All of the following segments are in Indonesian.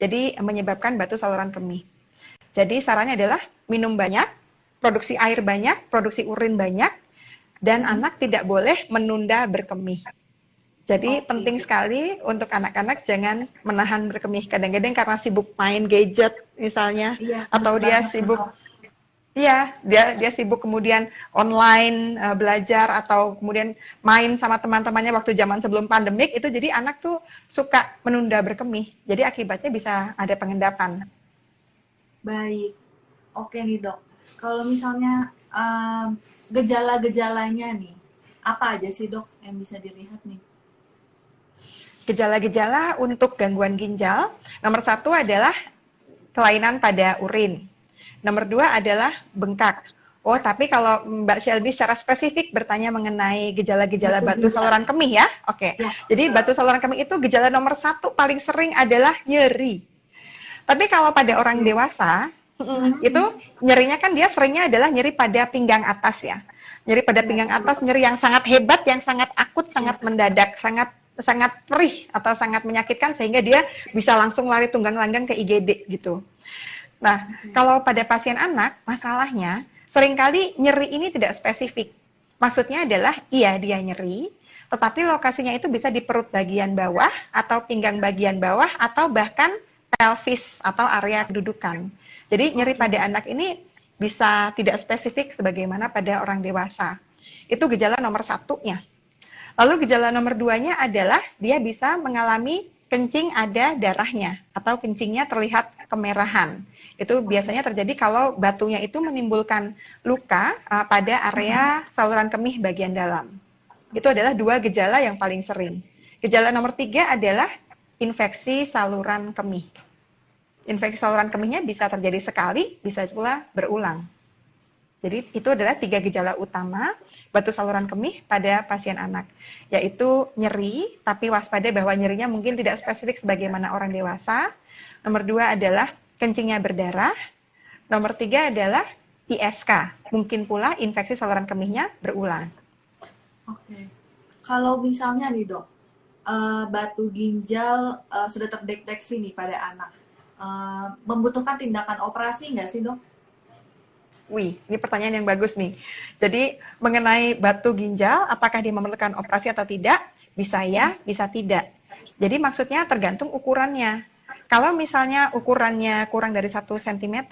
jadi menyebabkan batu saluran kemih. Jadi sarannya adalah minum banyak, produksi air banyak, produksi urin banyak, dan anak tidak boleh menunda berkemih. Jadi penting sekali untuk anak-anak jangan menahan berkemih. Kadang-kadang karena sibuk main gadget misalnya, atau dia sibuk, dia sibuk kemudian online belajar atau kemudian main sama teman-temannya waktu zaman sebelum pandemik itu, jadi anak tuh suka menunda berkemih. Jadi akibatnya bisa ada pengendapan. Baik, oke nih dok. Kalau misalnya gejala-gejalanya nih, apa aja sih dok yang bisa dilihat nih? Gejala-gejala untuk gangguan ginjal, nomor 1 adalah kelainan pada urin. Nomor 2 adalah bengkak. Oh, tapi kalau Mbak Shelby secara spesifik bertanya mengenai gejala-gejala batu saluran kemih ya? Oke. Jadi batu saluran kemih itu gejala nomor 1 paling sering adalah nyeri. Tapi kalau pada orang dewasa, itu nyerinya kan dia seringnya adalah nyeri pada pinggang atas ya. Nyeri pada pinggang atas, nyeri yang sangat hebat, yang sangat akut, sangat mendadak, sangat perih atau sangat menyakitkan sehingga dia bisa langsung lari tunggang langgang ke IGD gitu. Nah, kalau pada pasien anak, masalahnya seringkali nyeri ini tidak spesifik. Maksudnya adalah iya dia nyeri, tetapi lokasinya itu bisa di perut bagian bawah atau pinggang bagian bawah atau bahkan pelvis atau area kedudukan. Jadi nyeri pada anak ini bisa tidak spesifik sebagaimana pada orang dewasa. Itu gejala nomor 1-nya. Lalu gejala nomor 2-nya adalah dia bisa mengalami kencing ada darahnya atau kencingnya terlihat kemerahan. Itu biasanya terjadi kalau batunya itu menimbulkan luka pada area saluran kemih bagian dalam. Itu adalah 2 gejala yang paling sering. Gejala nomor 3 adalah infeksi saluran kemih. Infeksi saluran kemihnya bisa terjadi sekali, bisa pula berulang. Jadi itu adalah 3 gejala utama batu saluran kemih pada pasien anak, yaitu nyeri, tapi waspada bahwa nyerinya mungkin tidak spesifik sebagaimana orang dewasa. Nomor 2 adalah kencingnya berdarah. Nomor 3 adalah ISK, mungkin pula infeksi saluran kemihnya berulang. Oke, kalau misalnya nih dok, batu ginjal sudah terdeteksi nih pada anak, membutuhkan tindakan operasi nggak sih dok? Wih, ini pertanyaan yang bagus nih. Jadi mengenai batu ginjal, apakah dia memerlukan operasi atau tidak? Bisa ya, bisa tidak. Jadi maksudnya tergantung ukurannya. Kalau misalnya ukurannya kurang dari 1 cm,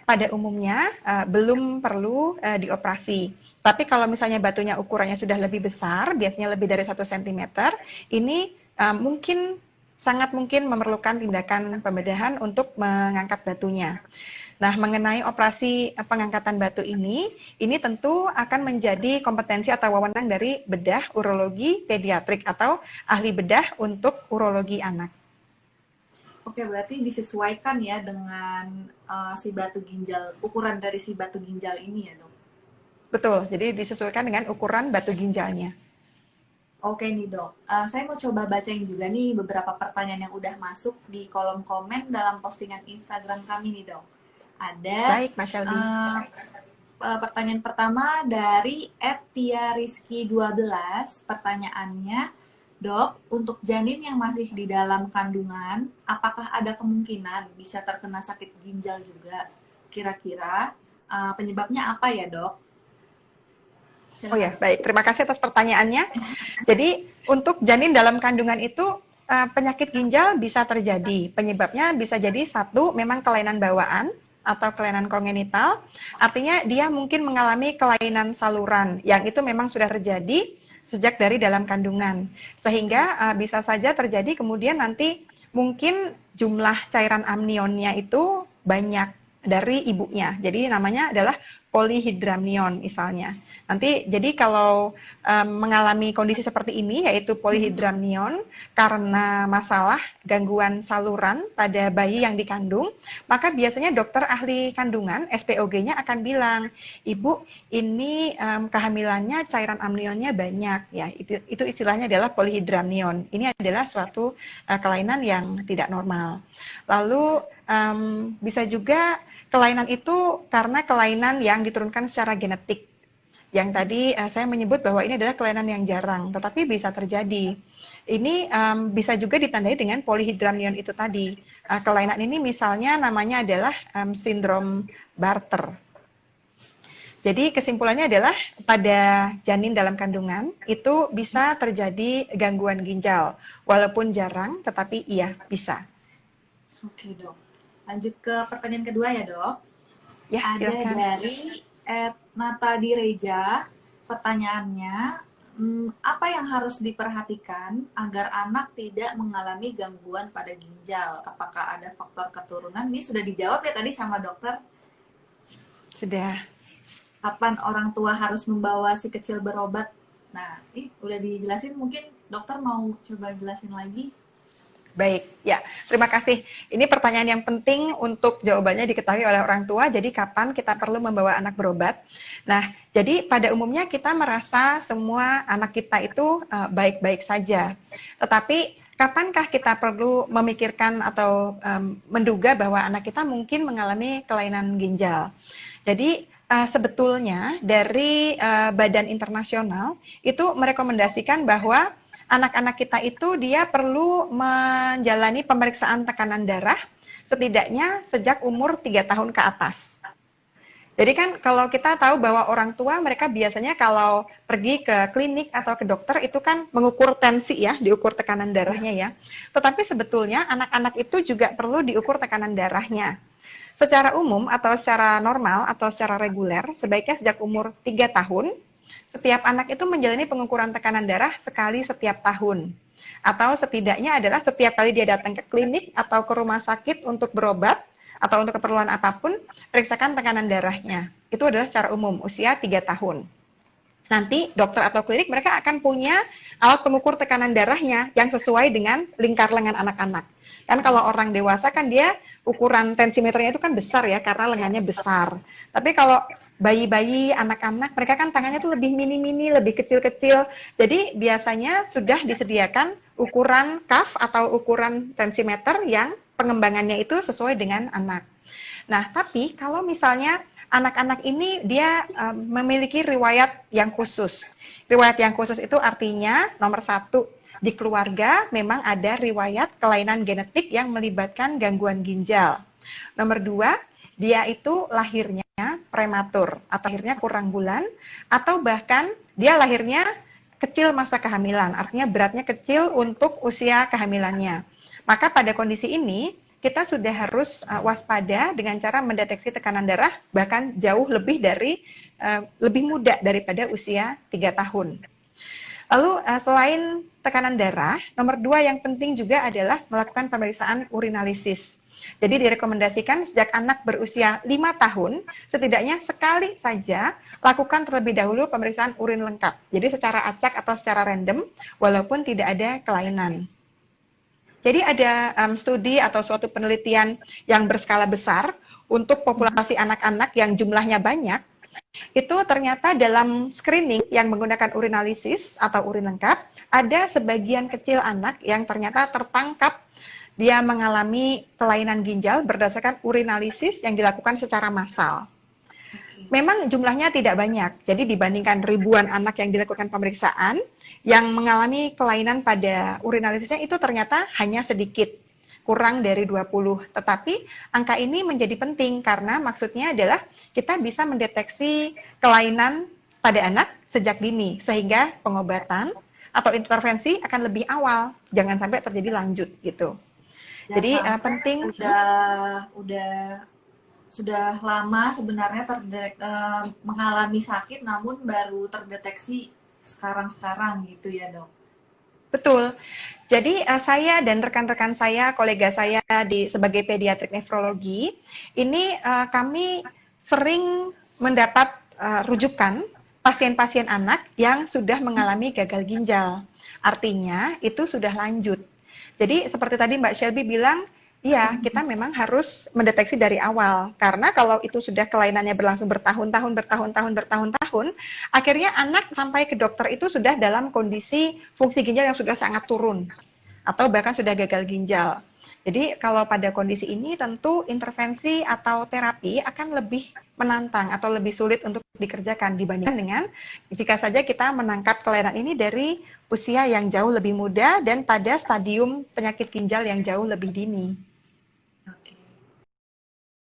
pada umumnya belum perlu dioperasi. Tapi kalau misalnya batunya ukurannya sudah lebih besar, biasanya lebih dari 1 cm, ini sangat mungkin memerlukan tindakan pembedahan untuk mengangkat batunya. Nah, mengenai operasi pengangkatan batu ini tentu akan menjadi kompetensi atau wewenang dari bedah urologi pediatrik atau ahli bedah untuk urologi anak. Oke, berarti disesuaikan ya dengan si batu ginjal, ukuran dari si batu ginjal ini ya dok? Betul, jadi disesuaikan dengan ukuran batu ginjalnya. Oke nih dok, saya mau coba bacain juga nih beberapa pertanyaan yang udah masuk di kolom komen dalam postingan Instagram kami nih dok. Ada baik, Mas Shelby. Pertanyaan pertama dari @tiariski12. Pertanyaannya, dok, untuk janin yang masih di dalam kandungan, apakah ada kemungkinan bisa terkena sakit ginjal juga? Kira-kira penyebabnya apa ya dok? Silakan. Oh ya, baik. Terima kasih atas pertanyaannya. Jadi untuk janin dalam kandungan itu penyakit ginjal bisa terjadi. Penyebabnya bisa jadi 1, memang kelainan bawaan atau kelainan kongenital, artinya dia mungkin mengalami kelainan saluran yang itu memang sudah terjadi sejak dari dalam kandungan, sehingga bisa saja terjadi kemudian nanti mungkin jumlah cairan amnionnya itu banyak dari ibunya, jadi namanya adalah polihidramnion misalnya. Nanti jadi kalau mengalami kondisi seperti ini yaitu polihidramnion karena masalah gangguan saluran pada bayi yang dikandung, maka biasanya dokter ahli kandungan SPOG-nya akan bilang, "Ibu, ini kehamilannya cairan amnionnya banyak." Ya, itu istilahnya adalah polihidramnion. Ini adalah suatu kelainan yang tidak normal. Lalu bisa juga kelainan itu karena kelainan yang diturunkan secara genetik. Yang tadi saya menyebut bahwa ini adalah kelainan yang jarang, tetapi bisa terjadi. Ini bisa juga ditandai dengan polihidramnion itu tadi. kelainan ini misalnya namanya adalah sindrom Bartter. Jadi kesimpulannya adalah pada janin dalam kandungan itu bisa terjadi gangguan ginjal. Walaupun jarang, tetapi iya bisa. Oke dok. Lanjut ke pertanyaan kedua ya dok. Ya, Ada silakan. dari Nata Direja. Pertanyaannya, apa yang harus diperhatikan agar anak tidak mengalami gangguan pada ginjal? Apakah ada faktor keturunan? Ini sudah dijawab ya tadi sama dokter. Sudah. Kapan orang tua harus membawa si kecil berobat? Nah, udah dijelasin. Mungkin dokter mau coba jelasin lagi. Baik, ya. Terima kasih. Ini pertanyaan yang penting untuk jawabannya diketahui oleh orang tua. Jadi kapan kita perlu membawa anak berobat? Nah, jadi pada umumnya kita merasa semua anak kita itu baik-baik saja. Tetapi kapankah kita perlu memikirkan atau menduga bahwa anak kita mungkin mengalami kelainan ginjal? Jadi sebetulnya dari Badan Internasional itu merekomendasikan bahwa anak-anak kita itu dia perlu menjalani pemeriksaan tekanan darah setidaknya sejak umur 3 tahun ke atas. Jadi kan kalau kita tahu bahwa orang tua mereka biasanya kalau pergi ke klinik atau ke dokter itu kan mengukur tensi ya, diukur tekanan darahnya ya. Tetapi sebetulnya anak-anak itu juga perlu diukur tekanan darahnya. Secara umum atau secara normal atau secara reguler, sebaiknya sejak umur 3 tahun, setiap anak itu menjalani pengukuran tekanan darah sekali setiap tahun. Atau setidaknya adalah setiap kali dia datang ke klinik atau ke rumah sakit untuk berobat, atau untuk keperluan apapun, periksakan tekanan darahnya. Itu adalah secara umum, usia 3 tahun. Nanti dokter atau klinik mereka akan punya alat pengukur tekanan darahnya yang sesuai dengan lingkar lengan anak-anak. Kan kalau orang dewasa kan dia ukuran tensimeternya itu kan besar ya karena lengannya besar. Tapi kalau bayi-bayi, anak-anak, mereka kan tangannya tuh lebih mini-mini, lebih kecil-kecil. Jadi biasanya sudah disediakan ukuran cuff atau ukuran tensimeter yang pengembangannya itu sesuai dengan anak. Nah, tapi kalau misalnya anak-anak ini dia memiliki riwayat yang khusus. Riwayat yang khusus itu artinya nomor 1, di keluarga memang ada riwayat kelainan genetik yang melibatkan gangguan ginjal. Nomor 2, dia itu lahirnya prematur atau lahirnya kurang bulan atau bahkan dia lahirnya kecil masa kehamilan, artinya beratnya kecil untuk usia kehamilannya. Maka pada kondisi ini kita sudah harus waspada dengan cara mendeteksi tekanan darah bahkan jauh lebih muda daripada usia 3 tahun. Lalu selain tekanan darah, nomor 2 yang penting juga adalah melakukan pemeriksaan urinalisis. Jadi direkomendasikan sejak anak berusia 5 tahun, setidaknya sekali saja lakukan terlebih dahulu pemeriksaan urin lengkap. Jadi secara acak atau secara random, walaupun tidak ada kelainan. Jadi ada studi atau suatu penelitian yang berskala besar untuk populasi anak-anak yang jumlahnya banyak, itu ternyata dalam screening yang menggunakan urinalisis atau urin lengkap, ada sebagian kecil anak yang ternyata tertangkap dia mengalami kelainan ginjal berdasarkan urinalisis yang dilakukan secara massal. Memang jumlahnya tidak banyak, jadi dibandingkan ribuan anak yang dilakukan pemeriksaan, yang mengalami kelainan pada urinalisisnya itu ternyata hanya sedikit, kurang dari 20. Tetapi angka ini menjadi penting karena maksudnya adalah kita bisa mendeteksi kelainan pada anak sejak dini, sehingga pengobatan atau intervensi akan lebih awal, jangan sampai terjadi lanjut gitu. Jadi penting. Sudah lama sebenarnya mengalami sakit namun baru terdeteksi sekarang gitu ya dok? Betul. Jadi saya dan rekan-rekan saya, kolega saya sebagai pediatrik nefrologi, ini kami sering mendapat rujukan pasien-pasien anak yang sudah mengalami gagal ginjal. Artinya itu sudah lanjut. Jadi seperti tadi Mbak Shelby bilang, iya, kita memang harus mendeteksi dari awal. Karena kalau itu sudah kelainannya berlangsung bertahun-tahun, akhirnya anak sampai ke dokter itu sudah dalam kondisi fungsi ginjal yang sudah sangat turun. Atau bahkan sudah gagal ginjal. Jadi kalau pada kondisi ini tentu intervensi atau terapi akan lebih menantang atau lebih sulit untuk dikerjakan dibandingkan dengan jika saja kita menangkap kelainan ini dari usia yang jauh lebih muda dan pada stadium penyakit ginjal yang jauh lebih dini.